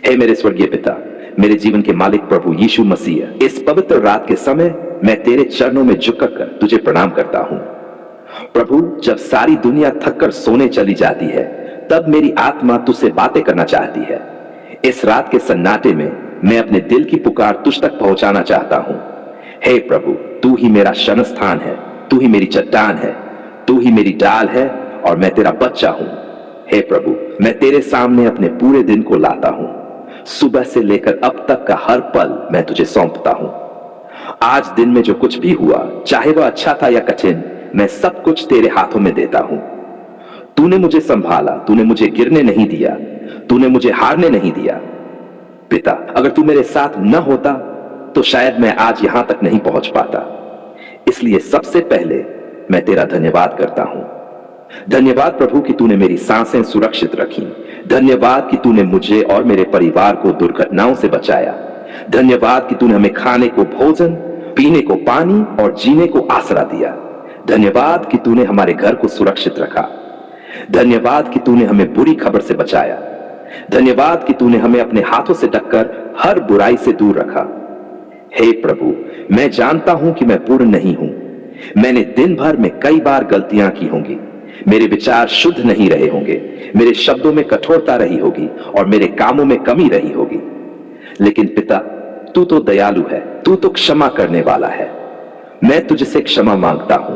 हे मेरे स्वर्गीय पिता, मेरे जीवन के मालिक प्रभु यीशु मसीह, इस पवित्र रात के समय मैं तेरे चरणों में झुककर तुझे प्रणाम करता हूं। प्रभु, जब सारी दुनिया थककर सोने चली जाती है, तब मेरी आत्मा तुझसे बातें करना चाहती है। इस रात के सन्नाटे में मैं अपने दिल की पुकार तुझ तक पहुंचाना चाहता हूं। हे प्रभु, तू ही मेरा शरण स्थान है, तू ही मेरी चट्टान है, तू ही मेरी डाल है और मैं तेरा बच्चा हूं। हे प्रभु, मैं तेरे सामने अपने पूरे दिन को लाता हूं। सुबह से लेकर अब तक का हर पल मैं तुझे सौंपता हूं। आज दिन में जो कुछ भी हुआ, चाहे वह अच्छा था या कठिन, मैं सब कुछ तेरे हाथों में देता हूं। तूने मुझे संभाला, तूने मुझे गिरने नहीं दिया, तूने मुझे हारने नहीं दिया। पिता, अगर तू मेरे साथ न होता तो शायद मैं आज यहां तक नहीं पहुंच पाता। इसलिए सबसे पहले मैं तेरा धन्यवाद करता हूं। धन्यवाद प्रभु कि तूने मेरी सांसें सुरक्षित रखी। धन्यवाद कि तूने मुझे और मेरे परिवार को दुर्घटनाओं से बचाया। धन्यवाद कि तूने हमें खाने को भोजन, पीने को पानी और जीने को आसरा दिया। धन्यवाद कि तूने हमारे घर को सुरक्षित रखा। धन्यवाद कि तूने हमें बुरी खबर से बचाया। धन्यवाद कि तूने हमें अपने हाथों से ढककर हर बुराई से दूर रखा। हे प्रभु, मैं जानता हूं कि मैं पूर्ण नहीं हूं। मैंने दिन भर में कई बार गलतियां की होंगी। मेरे विचार शुद्ध नहीं रहे होंगे, मेरे शब्दों में कठोरता रही होगी और मेरे कामों में कमी रही होगी। लेकिन पिता, तू तो दयालु है, तू तो क्षमा करने वाला है। मैं तुझसे क्षमा मांगता हूं।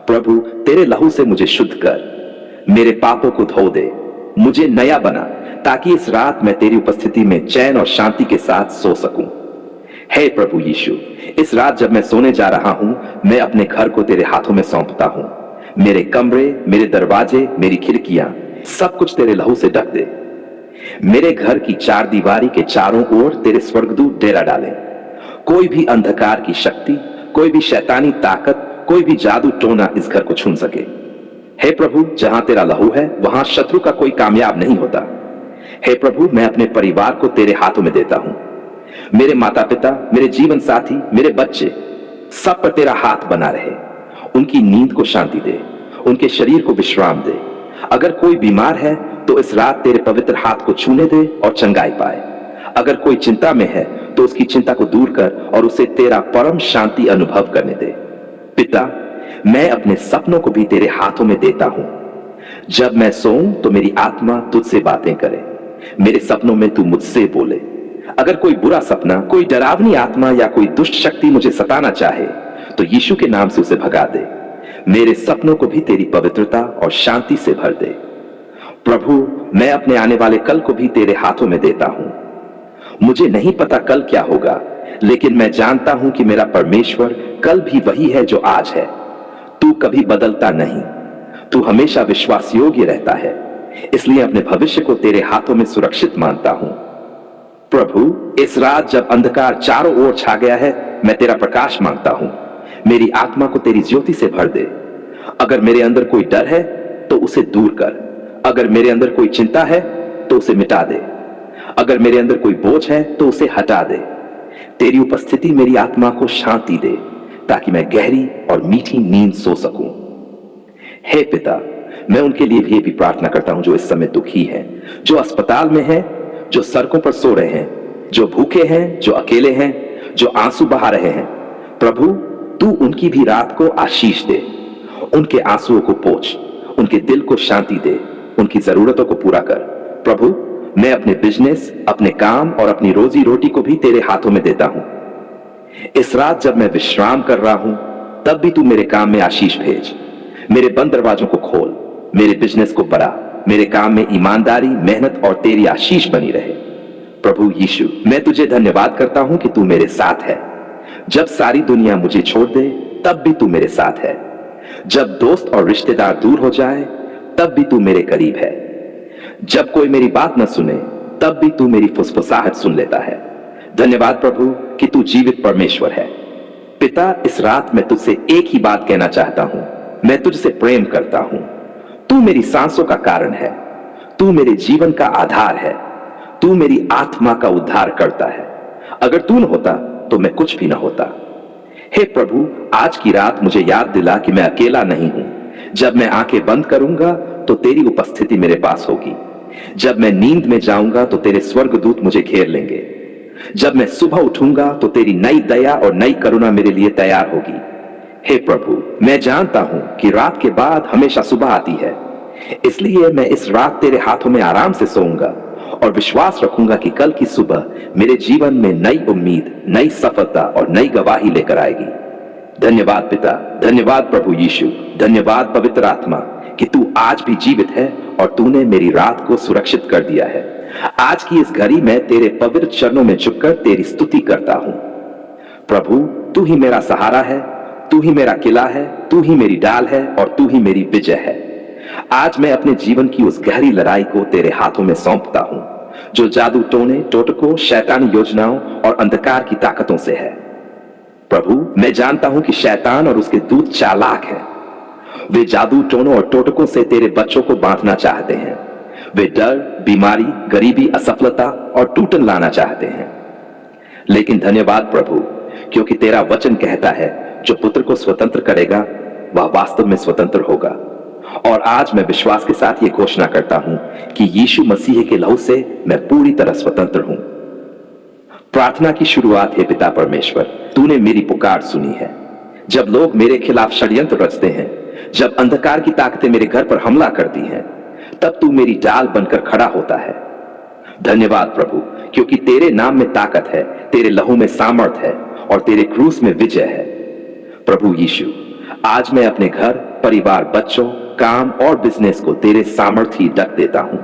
प्रभु, तेरे लहू से मुझे शुद्ध कर, मेरे पापों को धो दे, मुझे नया बना, ताकि इस रात मैं तेरी उपस्थिति में चैन और शांति के साथ सो सकूं। हे प्रभु यीशु, इस रात जब मैं सोने जा रहा हूं, मैं अपने घर को तेरे हाथों में सौंपता हूं। मेरे कमरे, मेरे दरवाजे, मेरी खिड़कियां, सब कुछ तेरे लहू से ढक दे। मेरे घर की चार दीवारी के चारों ओर तेरे स्वर्गदूत डेरा डालें। कोई भी अंधकार की शक्ति, कोई भी शैतानी ताकत, कोई भी जादू टोना इस घर को छू सके। हे प्रभु, जहां तेरा लहू है वहां शत्रु का कोई कामयाब नहीं होता। हे प्रभु, मैं अपने परिवार को तेरे हाथों में देता हूं। मेरे माता पिता, मेरे जीवन साथी, मेरे बच्चे, सब पर तेरा हाथ बना रहे। उनकी नींद को शांति दे, उनके शरीर को विश्राम दे। अगर कोई बीमार है तो इस रात तेरे पवित्र हाथ को छूने दे और चंगाई पाए। अगर कोई चिंता में है तो उसकी चिंता को दूर कर और उसे तेरा परम शांति अनुभव करने दे। पिता, मैं अपने सपनों को भी तेरे हाथों में देता हूं। जब मैं सोऊं तो मेरी आत्मा तुझसे बातें करे, मेरे सपनों में तू मुझसे बोले। अगर कोई बुरा सपना, कोई डरावनी आत्मा या कोई दुष्ट शक्ति मुझे सताना चाहे तो यीशु के नाम से उसे भगा दे। मेरे सपनों को भी तेरी पवित्रता और शांति से भर दे। प्रभु, मैं अपने आने वाले कल को भी तेरे हाथों में देता हूं। मुझे नहीं पता कल क्या होगा, लेकिन मैं जानता हूं कि मेरा परमेश्वर कल भी वही है जो आज है। तू कभी बदलता नहीं, तू हमेशा विश्वास योग्य रहता है। इसलिए अपने भविष्य को तेरे हाथों में सुरक्षित मानता हूं। प्रभु, इस रात जब अंधकार चारों ओर छा गया है, मैं तेरा प्रकाश मांगता हूं। मेरी आत्मा को तेरी ज्योति से भर दे। अगर मेरे अंदर कोई डर है तो उसे दूर कर। अगर मेरे अंदर कोई चिंता है तो उसे मिटा दे। अगर मेरे अंदर कोई बोझ है तो उसे हटा दे। तेरी उपस्थिति मेरी आत्मा को शांति दे, ताकि मैं गहरी और मीठी नींद सो सकूं। हे पिता, मैं उनके लिए भी प्रार्थना करता हूं जो इस समय दुखी हैं, जो अस्पताल में हैं, जो सड़कों पर सो रहे हैं, जो भूखे हैं, जो अकेले हैं, जो आंसू बहा रहे हैं। प्रभु, तू उनकी भी रात को आशीष दे। उनके आंसुओं को पोंछ, उनके दिल को शांति दे, उनकी जरूरतों को पूरा कर। प्रभु, मैं अपने बिजनेस, अपने काम और अपनी रोजी रोटी को भी तेरे हाथों में देता हूं। इस रात जब मैं विश्राम कर रहा हूं, तब भी तू मेरे काम में आशीष भेज। मेरे बंद दरवाजों को खोल, मेरे बिजनेस को बढ़ा, मेरे काम में ईमानदारी, मेहनत और तेरी आशीष बनी रहे। प्रभु यीशु, मैं तुझे धन्यवाद करता हूं कि तू मेरे साथ है। जब सारी दुनिया मुझे छोड़ दे, तब भी तू मेरे साथ है। जब दोस्त और रिश्तेदार दूर हो जाए, तब भी तू मेरे करीब है। जब कोई मेरी बात न सुने, तब भी तू मेरी फुसफुसाहट सुन लेता है। धन्यवाद प्रभु कि तू जीवित परमेश्वर है। पिता, इस रात मैं तुझसे एक ही बात कहना चाहता हूं। मैं तुझसे प्रेम करता हूं। तू मेरी सांसों का कारण है, तू मेरे जीवन का आधार है, तू मेरी आत्मा का उद्धार करता है। अगर तू न होता तो मैं कुछ भी न होता। हे प्रभु, आज की रात मुझे याद दिला कि मैं अकेला नहीं हूं। जब मैं आंखें बंद करूंगा तो तेरी उपस्थिति मेरे पास होगी। जब मैं नींद में जाऊंगा तो तेरे स्वर्गदूत मुझे घेर लेंगे। जब मैं सुबह उठूंगा तो तेरी नई दया और नई करुणा मेरे लिए तैयार होगी। हे प्रभु, मैं जानता हूं कि रात के बाद हमेशा सुबह आती है, इसलिए मैं इस रात तेरे हाथों में आराम से सोऊंगा और विश्वास रखूंगा कि कल की सुबह मेरे जीवन में नई उम्मीद, नई सफलता और नई गवाही लेकर आएगी। धन्यवाद पिता, धन्यवाद प्रभु यीशु, धन्यवाद पवित्र आत्मा कि तू आज भी जीवित है और तूने मेरी रात को सुरक्षित कर दिया है। आज की इस घड़ी में तेरे पवित्र चरणों में झुककर तेरी स्तुति करता हूं। प्रभु, तू ही मेरा सहारा है, तू ही मेरा किला है, तू ही मेरी ढाल है और तू ही मेरी विजय है। आज मैं अपने जीवन की उस गहरी लड़ाई को तेरे हाथों में सौंपता हूं, जो जादू टोने, टोटकों, शैतानी योजनाओं और अंधकार की ताकतों से है। प्रभु, मैं जानता हूं कि शैतान और उसके दूत चालाक हैं। वे जादू टोनों और टोटकों से तेरे बच्चों को बांधना चाहते हैं। वे डर, बीमारी, गरीबी, असफलता और टूटन लाना चाहते हैं। लेकिन धन्यवाद प्रभु, क्योंकि तेरा वचन कहता है, जो पुत्र को स्वतंत्र करेगा वह वास्तव में स्वतंत्र होगा। और आज मैं विश्वास के साथ ये घोषणा करता हूं कि यीशु मसीह के लहू से मैं पूरी तरह स्वतंत्र हूं। प्रार्थना की शुरुआत है पिता परमेश्वर, तूने मेरी पुकार सुनी है। जब लोग मेरे खिलाफ षड्यंत्र रचते हैं, जब अंधकार की ताकतें मेरे घर पर हमला करती हैं, तब तू मेरी ढाल बनकर खड़ा होता है। धन्यवाद प्रभु, क्योंकि तेरे नाम में ताकत है, तेरे लहू में सामर्थ है और तेरे क्रूस में विजय है। प्रभु यीशु, आज मैं अपने घर, परिवार, बच्चों, काम और बिजनेस को तेरे सामर्थ ही ढक देता हूं।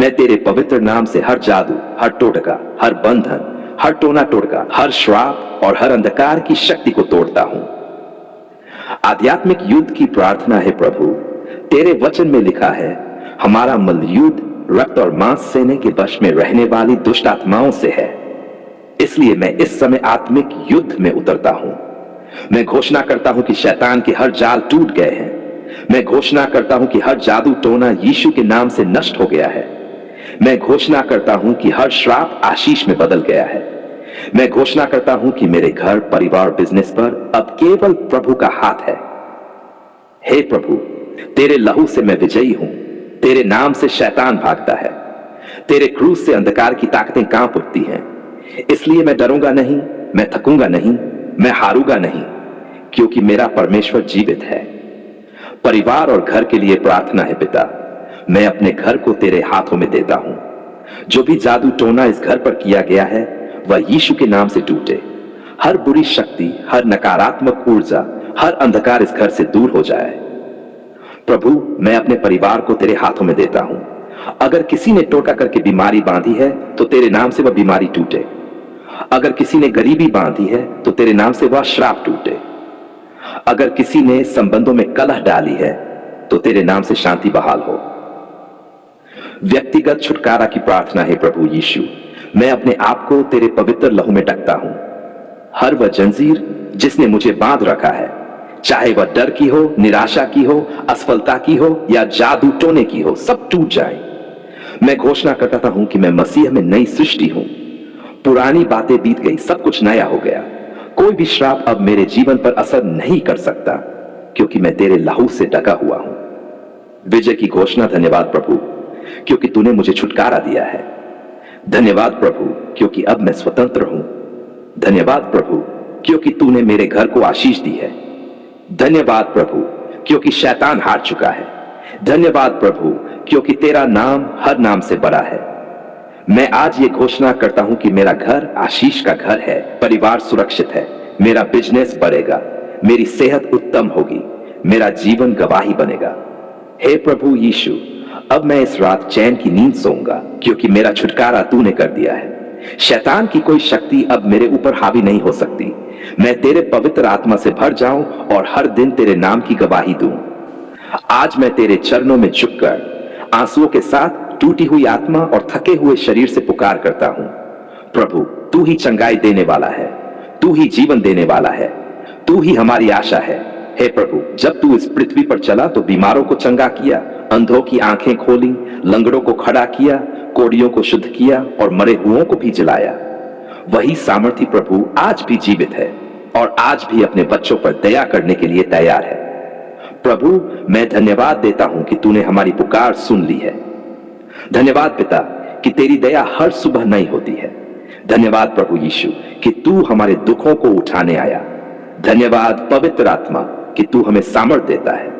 मैं तेरे पवित्र नाम से हर जादू, हर टोटका, हर बंधन, हर टोना टोटका, हर श्राप और हर अंधकार की शक्ति को तोड़ता हूं। आध्यात्मिक युद्ध की प्रार्थना है प्रभु। तेरे वचन में लिखा है, हमारा मल्लयुद्ध रक्त और मांस सेने के वश में रहने वाली दुष्ट आत्माओं से है। इसलिए मैं इस समय आत्मिक युद्ध में उतरता हूं। मैं घोषणा करता हूं कि शैतान के हर जाल टूट गए हैं। मैं घोषणा करता हूं कि हर जादू टोना यीशु के नाम से नष्ट हो गया है। मैं घोषणा करता हूं कि हर श्राप आशीष में बदल गया है। मैं घोषणा करता हूं कि मेरे घर, परिवार, बिजनेस पर अब केवल प्रभु का हाथ है। हे प्रभु, तेरे लहू से मैं विजयी हूं। तेरे नाम से शैतान भागता है। तेरे क्रूस से अंधकार की ताकतें कांप उठती हैं। इसलिए मैं डरूंगा नहीं, मैं थकूंगा नहीं, मैं हारूंगा नहीं, क्योंकि मेरा परमेश्वर जीवित है। परिवार और घर के लिए प्रार्थना है पिता। मैं अपने घर को तेरे हाथों में देता हूं। जो भी जादू टोना इस घर पर किया गया है वह यीशु के नाम से टूटे। हर बुरी शक्ति, हर नकारात्मक ऊर्जा, हर अंधकार इस घर से दूर हो जाए। प्रभु, मैं अपने परिवार को तेरे हाथों में देता हूं। अगर किसी ने टोटका करके बीमारी बांधी है तो तेरे नाम से वह बीमारी टूटे। अगर किसी ने गरीबी बांधी है तो तेरे नाम से वह श्राप टूटे। अगर किसी ने संबंधों में कलह डाली है तो तेरे नाम से शांति बहाल हो। व्यक्तिगत छुटकारा की प्रार्थना है प्रभु यीशु। मैं अपने आप को तेरे पवित्र लहू में ढकता हूं। हर वह जंजीर जिसने मुझे बांध रखा है, चाहे वह डर की हो, निराशा की हो, असफलता की हो या जादू टोने की हो, सब टूट जाए। मैं घोषणा करता हूं कि मैं मसीह में नई सृष्टि हूं। पुरानी बातें बीत गई, सब कुछ नया हो गया। कोई भी श्राप अब मेरे जीवन पर असर नहीं कर सकता, क्योंकि मैं तेरे लहू से ढका हुआ हूं। विजय की घोषणा। धन्यवाद प्रभु, क्योंकि तूने मुझे छुटकारा दिया है। धन्यवाद प्रभु, क्योंकि अब मैं स्वतंत्र हूं। धन्यवाद प्रभु, क्योंकि तूने मेरे घर को आशीष दी है। धन्यवाद प्रभु, क्योंकि शैतान हार चुका है। धन्यवाद प्रभु, क्योंकि तेरा नाम हर नाम से बड़ा है। मैं आज ये घोषणा करता हूं कि मेरा घर आशीष का घर है, परिवार सुरक्षित है, मेरा बिजनेस बढ़ेगा, मेरी सेहत उत्तम होगी, मेरा जीवन गवाही बनेगा। हे प्रभु यीशु, अब मैं इस रात चैन की नींद सोऊंगा, क्योंकि मेरा छुटकारा तूने कर दिया है। शैतान की कोई शक्ति अब मेरे ऊपर हावी नहीं हो सकती। मैं तेरे पवित्र आत्मा से भर जाऊं और हर दिन तेरे नाम की गवाही दूं। आज मैं तेरे चरणों में झुककर आंसुओं के साथ टूटी हुई आत्मा और थके हुए शरीर से पुकार करता हूं। प्रभु, तू ही चंगाई देने वाला है, तू ही जीवन देने वाला है, तू ही हमारी आशा है। हे प्रभु, जब तू इस पृथ्वी पर चला तो बीमारों को चंगा किया, अंधों की आंखें खोली, लंगड़ों को खड़ा किया, कोढ़ियों को शुद्ध किया और मरे हुओं को भी जिलाया। वही सामर्थी प्रभु आज भी जीवित है और आज भी अपने बच्चों पर दया करने के लिए तैयार है। प्रभु, मैं धन्यवाद देता हूं कि तूने हमारी पुकार सुन ली है। धन्यवाद पिता कि तेरी दया हर सुबह नई होती है। धन्यवाद प्रभु यीशु कि तू हमारे दुखों को उठाने आया। धन्यवाद पवित्र आत्मा कि तू हमें सामर्थ देता है।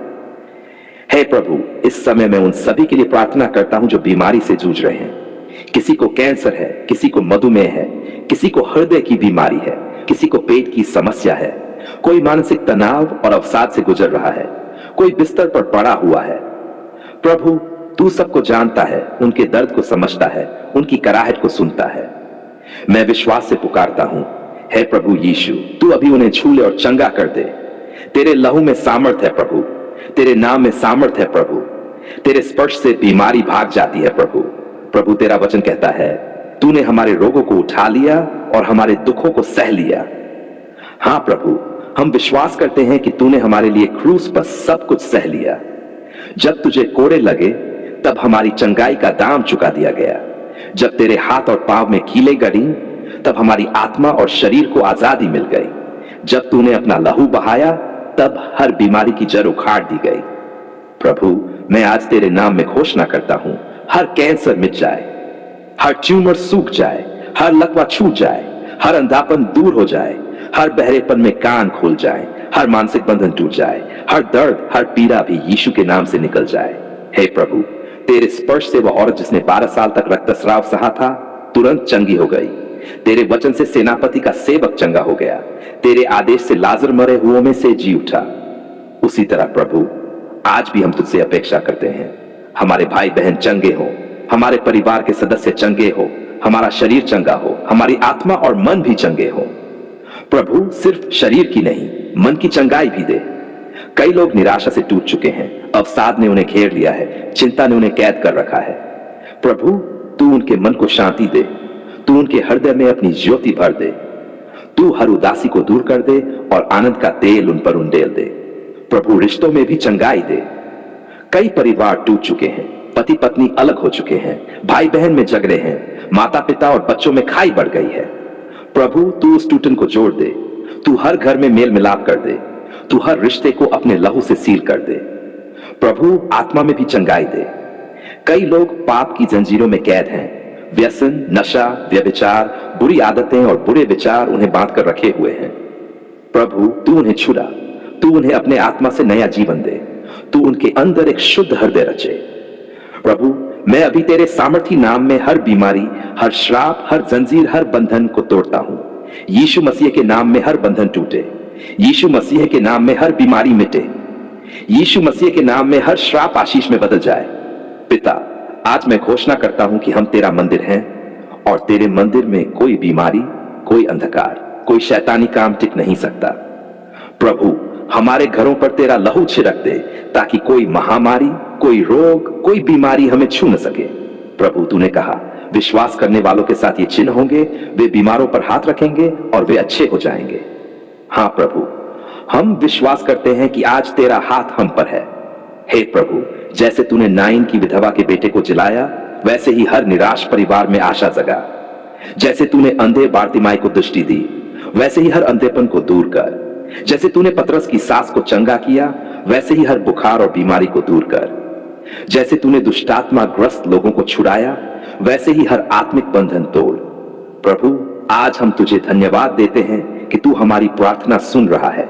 हे प्रभु, इस समय मैं उन सभी के लिए प्रार्थना करता हूं जो बीमारी से जूझ रहे हैं। किसी को कैंसर है, किसी को मधुमेह है, किसी को हृदय की बीमारी है, किसी को पेट की समस्या है, कोई मानसिक तनाव और अवसाद से गुजर रहा है, कोई बिस्तर पर पड़ा हुआ है। प्रभु, तू सबको जानता है, उनके दर्द को समझता है, उनकी कराहट को सुनता है। मैं विश्वास से पुकारता हूं, हे प्रभु यीशु, तू अभी उन्हें छू ले और चंगा कर दे। तेरे लहू में सामर्थ है प्रभु, तेरे नाम में सामर्थ है प्रभु। तेरे स्पर्श से बीमारी भाग जाती है प्रभु। प्रभु, तेरा वचन कहता है, तूने हमारे रोगों को उठा लिया और हमारे दुखों को सह लिया। हां प्रभु, हम विश्वास करते हैं कि तूने हमारे लिए क्रूस पर सब कुछ सह लिया। जब तुझे कोड़े लगे तब हमारी चंगाई का दाम चुका दिया गया। जब तेरे हाथ और पांव में कीलें गड़ी तब हमारी आत्मा और शरीर को आजादी मिल गई। जब तूने अपना लहू बहाया तब हर बीमारी की जड़ उखाड़ दी गई। प्रभु, मैं आज तेरे नाम में घोषणा करता हूं, हर कैंसर मिट जाए, हर ट्यूमर सूख जाए, हर लकवा छूट जाए, हर अंधापन दूर हो जाए, हर बहरेपन में कान खुल जाए, हर मानसिक बंधन टूट जाए, हर दर्द, हर पीड़ा भी यीशु के नाम से निकल जाए। हे प्रभु, तेरे स्पर्श से वह औरत जिसने 12 साल तक रक्तस्राव सहा था, तुरंत चंगी हो गई। तेरे वचन से सेनापति का सेवक चंगा हो गया। तेरे आदेश से लाजर मरे हुओं में से जी उठा। उसी तरह प्रभु, आज भी हम तुझसे अपेक्षा करते हैं, हमारे भाई बहन चंगे हो, हमारे परिवार के सदस्य चंगे हो, हमारा शरीर चंगा हो, हमारी आत्मा और मन भी चंगे हो। प्रभु, सिर्फ शरीर की नहीं, मन की चंगाई भी दे। कई लोग निराशा से टूट चुके हैं, अवसाद ने उन्हें घेर लिया है, चिंता ने उन्हें कैद कर रखा है। प्रभु, तू उनके मन को शांति दे, तू उनके हृदय में अपनी ज्योति भर दे। तू हर उदासी को दूर कर दे और आनंद का तेल उन पर उंडेल दे। प्रभु, रिश्तों में भी चंगाई दे। कई परिवार टूट चुके हैं, पति पत्नी अलग हो चुके हैं, भाई बहन में झगड़े हैं, माता पिता और बच्चों में खाई बढ़ गई है। प्रभु, तू उस टूटन को जोड़ दे, तू हर घर में मेल मिलाप कर दे, तू हर रिश्ते को अपने लहू से सील कर दे। प्रभु, आत्मा में भी चंगाई दे। कई लोग पाप की जंजीरों में कैद हैं। व्यसन, नशा, व्यभिचार, बुरी आदतें और बुरे विचार उन्हें बांध कर रखे हुए हैं। प्रभु, तू उन्हें छुड़ा, तू उन्हें अपने आत्मा से नया जीवन दे, तू उनके अंदर एक शुद्ध हृदय रचे। प्रभु, मैं अभी तेरे सामर्थी नाम में हर बीमारी, हर श्राप, हर जंजीर, हर बंधन को तोड़ता हूं। यीशु मसीह के नाम में हर बंधन टूटे, यीशु मसीह के नाम में हर बीमारी मिटे, यीशु मसीह के नाम में हर श्राप आशीष में बदल जाए। पिता, आज मैं घोषणा करता हूं कि हम तेरा मंदिर हैं और तेरे मंदिर में कोई बीमारी, कोई अंधकार, कोई शैतानी काम टिक नहीं सकता। प्रभु, हमारे घरों पर तेरा लहू छिड़क दे ताकि कोई महामारी, कोई रोग, कोई बीमारी हमें छू न सके। प्रभु, तूने कहा, विश्वास करने वालों के साथ ये चिन्ह होंगे, वे बीमारों पर हाथ रखेंगे और वे अच्छे हो जाएंगे। हां प्रभु, हम विश्वास करते हैं कि आज तेरा हाथ हम पर है। हे प्रभु, जैसे तूने नाइन की विधवा के बेटे को जिलाया, वैसे ही हर निराश परिवार में आशा जगा। जैसे तूने अंधे बार्तिमाई को दृष्टि दी, वैसे ही हर अंधेपन को दूर कर। जैसे तूने पतरस की सास को चंगा किया, वैसे ही हर बुखार और बीमारी को दूर कर। जैसे तूने दुष्टात्मा ग्रस्त लोगों को छुड़ाया, वैसे ही हर आत्मिक बंधन तोड़। प्रभु, आज हम तुझे धन्यवाद देते हैं कि तू हमारी प्रार्थना सुन रहा है।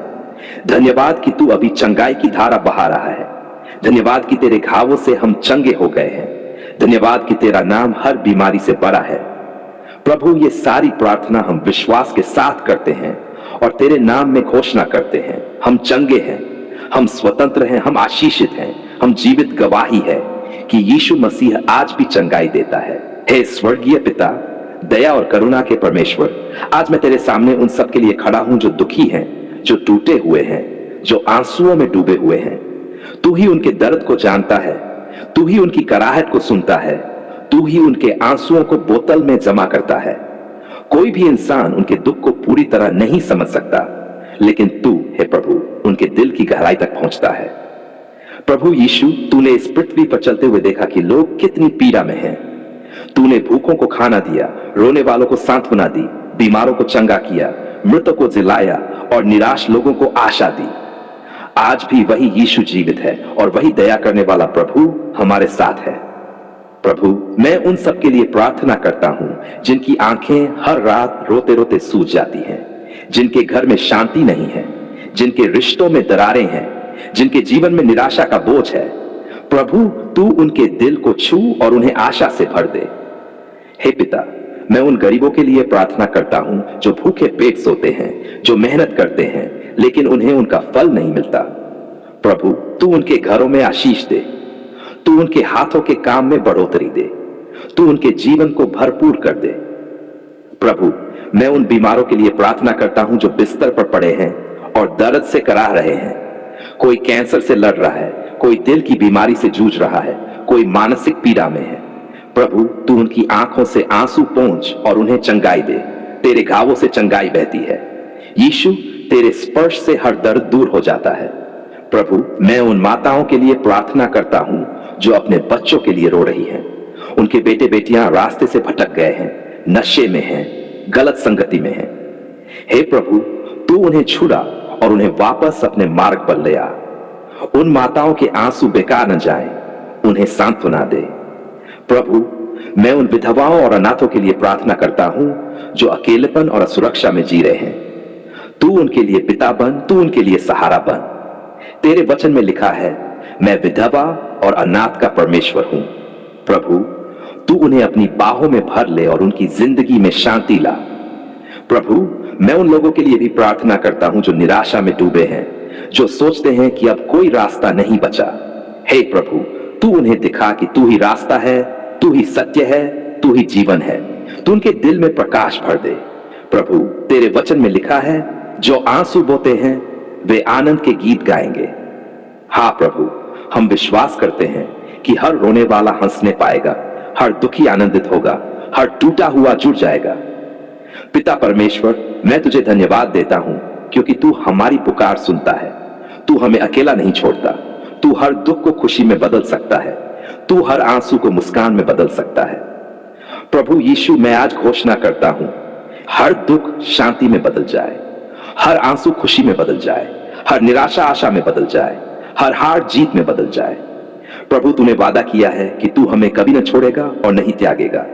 धन्यवाद कि तू अभी चंगाई की धारा बहा रहा है। धन्यवाद कि तेरे घावों से हम चंगे हो गए हैं। धन्यवाद कि तेरा नाम हर बीमारी से बड़ा है। प्रभु, ये सारी प्रार्थना हम विश्वास के साथ करते हैं और तेरे नाम में घोषणा करते हैं, हम चंगे हैं, हम स्वतंत्र हैं, हम आशीषित हैं, हम जीवित गवाही है कि यीशु मसीह आज भी चंगाई देता है। हे स्वर्गीय पिता, दया और करुणा के परमेश्वर, आज मैं तेरे सामने उन सब के लिए खड़ा हूं जो दुखी हैं, जो टूटे हुए हैं, जो आंसुओं में डूबे हुए हैं। तू ही उनके दर्द को जानता है, तू ही उनकी कराहट को सुनता है, तू ही उनके आंसुओं को बोतल में जमा करता है। कोई भी इंसान उनके दुख को पूरी तरह नहीं समझ सकता, लेकिन तू हे प्रभु उनके दिल की गहराई तक पहुंचता है। प्रभु यीशु, तूने इस पृथ्वी पर चलते हुए देखा कि लोग कितनी पीड़ा में हैं। तूने भूखों को खाना दिया, रोने वालों को सांत्वना दी, बीमारों को चंगा किया, मृतकों को जिलाया और निराश लोगों को आशा दी। आज भी वही यीशु जीवित है और वही दया करने वाला प्रभु हमारे साथ है। प्रभु, मैं उन सब के लिए प्रार्थना करता हूं जिनकी आंखें हर रात रोते रोते सूज जाती हैं, जिनके घर में शांति नहीं है, जिनके रिश्तों में दरारें हैं, जिनके जीवन में निराशा का बोझ है। प्रभु, तू उनके दिल को छू और उन्हें आशा से भर दे। हे पिता, मैं उन गरीबों के लिए प्रार्थना करता हूं जो भूखे पेट सोते हैं, जो मेहनत करते हैं लेकिन उन्हें उनका फल नहीं मिलता। प्रभु, तू उनके घरों में आशीष दे, तू उनके हाथों के काम में बढ़ोतरी दे, तू उनके जीवन को भरपूर कर दे। प्रभु, मैं उन बीमारों के लिए प्रार्थना करता हूं जो बिस्तर पर पड़े हैं और दर्द से कराह रहे हैं। कोई कैंसर से लड़ रहा है, कोई दिल की बीमारी से जूझ रहा है, कोई मानसिक पीड़ा में है। प्रभु, तू उनकी आंखों से आंसू पोंछ और उन्हें चंगाई दे। तेरे घावों से चंगाई बहती है। यीशु, तेरे स्पर्श से हर दर्द दूर हो जाता है। प्रभु, मैं उन माताओं के लिए प्रार्थना करता हूं जो अपने बच्चों के लिए रो रही हैं। उनके बेटे बेटियां रास्ते से भटक गए हैं, नशे में हैं, गलत संगति में हैं। हे प्रभु, तू उन्हें छुड़ा और उन्हें वापस अपने मार्ग पर ले आ। उन माताओं के आंसू बेकार न जाएं, उन्हें सांत्वना दे। प्रभु, मैं उन विधवाओं और अनाथों के लिए प्रार्थना करता हूं जो अकेलेपन और असुरक्षा में जी रहे हैं। तू उनके लिए पिता बन, तू उनके लिए सहारा बन। तेरे वचन में लिखा है, मैं विधवा और अनाथ का परमेश्वर हूं। प्रभु, तू उन्हें अपनी बाहों में भर ले और उनकी जिंदगी में शांति ला। प्रभु, मैं उन लोगों के लिए भी प्रार्थना करता हूं जो निराशा में डूबे हैं, जो सोचते हैं कि अब कोई रास्ता नहीं बचा। हे प्रभु, तू उन्हें दिखा कि तू ही रास्ता है, तू ही सत्य है, तू ही जीवन है। तू उनके दिल में प्रकाश भर दे। प्रभु, तेरे वचन में लिखा है, जो आंसू बोते हैं वे आनंद के गीत गाएंगे। हाँ प्रभु, हम विश्वास करते हैं कि हर रोने वाला हंसने पाएगा, हर दुखी आनंदित होगा, हर टूटा हुआ जुड़ जाएगा। पिता परमेश्वर, मैं तुझे धन्यवाद देता हूं क्योंकि तू हमारी पुकार सुनता है। तू हमें अकेला नहीं छोड़ता। तू हर दुख को खुशी में बदल सकता है। तू हर आंसू को मुस्कान में बदल सकता है। प्रभु यीशु, मैं आज घोषणा करता हूं, हर दुख शांति में बदल जाए, हर आंसू खुशी में बदल जाए, हर निराशा आशा में बदल जाए, हर हार जीत में बदल जाए। प्रभु, तूने वादा किया है कि तू हमें कभी न छोड़ेगा और नहीं त्यागेगा।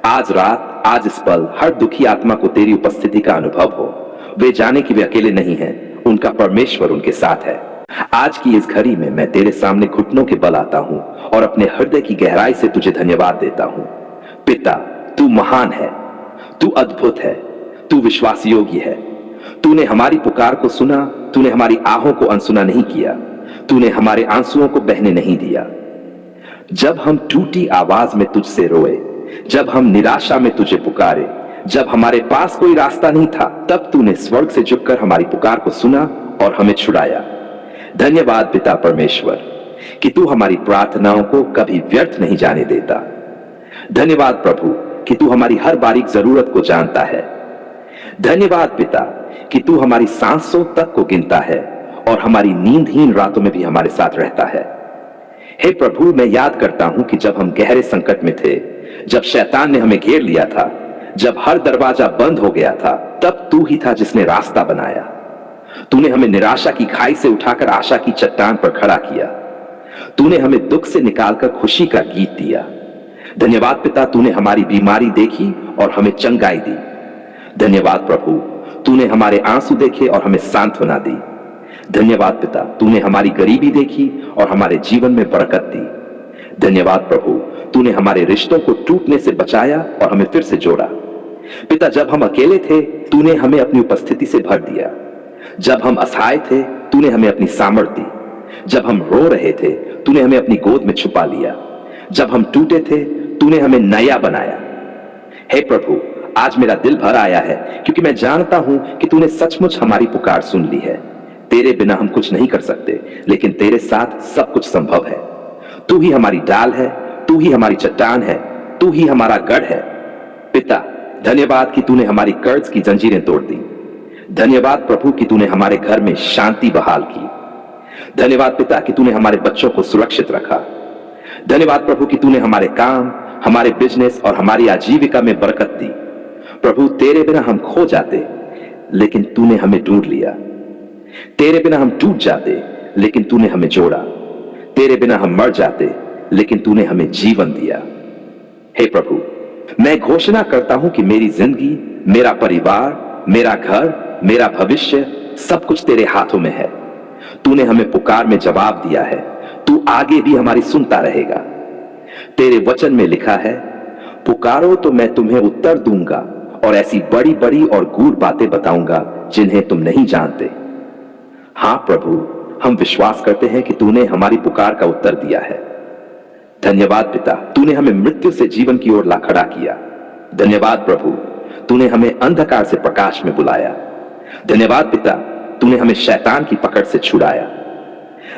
आज रात, आज इस पल हर दुखी आत्मा को तेरी उपस्थिति का अनुभव हो। वे जाने कि वे अकेले नहीं हैं, उनका परमेश्वर उनके साथ है। आज की इस घड़ी में मैं तेरे सामने घुटनों के बल आता हूं और अपने हृदय की गहराई से तुझे धन्यवाद देता हूं। पिता, तू महान है, तू अद्भुत है, तू विश्वास योग्य है। तूने हमारी पुकार को सुना, तूने हमारी आहों को अनसुना नहीं किया, तूने हमारे आंसुओं को बहने नहीं दिया। जब हम टूटी आवाज में तुझसे रोए, जब हम निराशा में तुझे पुकारे, जब हमारे पास कोई रास्ता नहीं था, तब तूने स्वर्ग से झुककर हमारी पुकार को सुना और हमें छुड़ाया। धन्यवाद पिता परमेश्वर कि तू हमारी प्रार्थनाओं को कभी व्यर्थ नहीं जाने देता। धन्यवाद प्रभु कि तू हमारी हर बारीक जरूरत को जानता है। धन्यवाद पिता कि तू हमारी सांसों तक को गिनता है और हमारी नींदहीन रातों में भी हमारे साथ रहता है। हे प्रभु, मैं याद करता हूं कि जब हम गहरे संकट में थे, जब शैतान ने हमें घेर लिया था, जब हर दरवाजा बंद हो गया था, तब तू ही था जिसने रास्ता बनाया। तूने हमें निराशा की खाई से उठाकर आशा की चट्टान पर खड़ा किया। तूने हमें दुख से निकालकर खुशी का गीत दिया। धन्यवाद पिता, तूने हमारी बीमारी देखी और हमें चंगाई दी। धन्यवाद प्रभु, तूने हमारे आंसू देखे और हमें सांत्वना दी। धन्यवाद पिता, तूने हमारी गरीबी देखी और हमारे जीवन में बरकत दी। धन्यवाद प्रभु, तूने हमारे रिश्तों को टूटने से बचाया और हमें फिर से जोड़ा। पिता, जब हम अकेले थे, तूने हमें अपनी उपस्थिति से भर दिया। जब हम असहाय थे, तूने हमें अपनी सामर्थ्य दी। जब हम रो रहे थे, तूने हमें अपनी गोद में छुपा लिया। जब हम टूटे थे, तूने हमें नया बनाया। हे प्रभु, आज मेरा दिल भर आया है क्योंकि मैं जानता हूं कि तूने सचमुच हमारी पुकार सुन ली है। तेरे बिना हम कुछ नहीं कर सकते, लेकिन तेरे साथ सब कुछ संभव है। तू ही हमारी डाल है, तू ही हमारी चट्टान है, तू ही हमारा गढ़ है। पिता, धन्यवाद कि तूने हमारी कर्ज की जंजीरें तोड़ दी। धन्यवाद प्रभु कि तूने हमारे घर में शांति बहाल की। धन्यवाद पिता कि तूने हमारे बच्चों को सुरक्षित रखा। धन्यवाद प्रभु कि तूने हमारे काम, हमारे बिजनेस और हमारी आजीविका में बरकत दी। प्रभु, तेरे बिना हम खो जाते, लेकिन तूने हमें ढूंढ लिया। तेरे बिना हम टूट जाते, लेकिन तूने हमें जोड़ा। तेरे बिना हम मर जाते, लेकिन तूने हमें जीवन दिया। हे प्रभु, मैं घोषणा करता हूं कि मेरी जिंदगी, मेरा परिवार, मेरा घर, मेरा भविष्य सब कुछ तेरे हाथों में है। तूने हमें पुकार में जवाब दिया है, तू आगे भी हमारी सुनता रहेगा। तेरे वचन में लिखा है, पुकारो तो मैं तुम्हें उत्तर दूंगा और ऐसी बड़ी बड़ी और गूढ़ बातें बताऊंगा जिन्हें तुम नहीं जानते। हां प्रभु, हम विश्वास करते हैं कि तूने हमारी पुकार का उत्तर दिया है। धन्यवाद पिता, तूने हमें मृत्यु से जीवन की ओर ला खड़ा किया। धन्यवाद प्रभु, तूने हमें अंधकार से प्रकाश में बुलाया। धन्यवाद पिता, तूने हमें शैतान की पकड़ से छुड़ाया।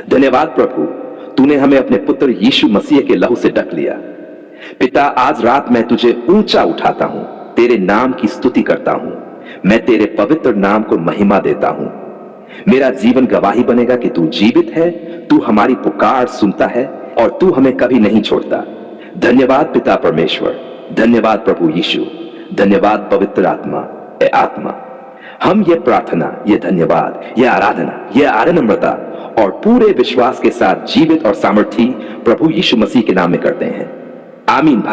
धन्यवाद प्रभु, तूने हमें अपने पुत्र यीशु मसीह के लहू से ढक लिया। पिता, आज रात मैं तुझे ऊंचा उठाता हूं, तेरे नाम की स्तुति करता हूं। मैं तेरे पवित्र नाम को महिमा देता हूं। मेरा जीवन गवाही बनेगा कि तू जीवित है, तू हमारी पुकार सुनता है और तू हमें कभी नहीं छोड़ता। धन्यवाद पिता परमेश्वर, धन्यवाद प्रभु यीशु, धन्यवाद पवित्र आत्मा। ए आत्मा, हम ये प्रार्थना, ये धन्यवाद, ये आराधना, ये आनम्रता और पूरे विश्वास के साथ जीवित और सामर्थी प्रभु यीशु मसीह के नाम में करते हैं। आमीन।